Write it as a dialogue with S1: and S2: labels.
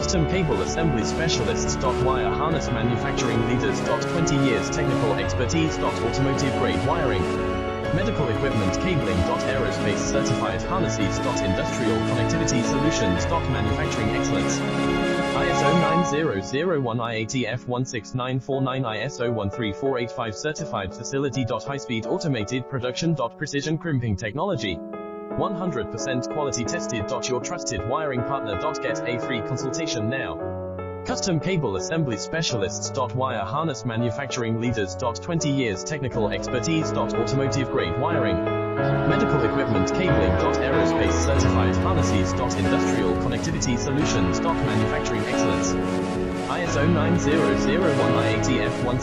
S1: Custom Cable Assembly Specialists. Wire Harness Manufacturing Leaders. 20 years technical expertise. Automotive grade wiring, medical equipment cabling. Aerospace certified harnesses. Industrial connectivity solutions. Manufacturing excellence. ISO 9001 IATF 16949 ISO 13485 certified facility. High-speed automated production. Precision crimping technology. 100% quality tested. Your trusted wiring partner. Get a free consultation now. Custom Cable Assembly Specialists. Wire Harness Manufacturing Leaders. 20 years technical expertise. Automotive grade wiring, medical equipment cabling. Aerospace certified harnesses. Industrial connectivity solutions. Manufacturing excellence. ISO 9001 IATF 16949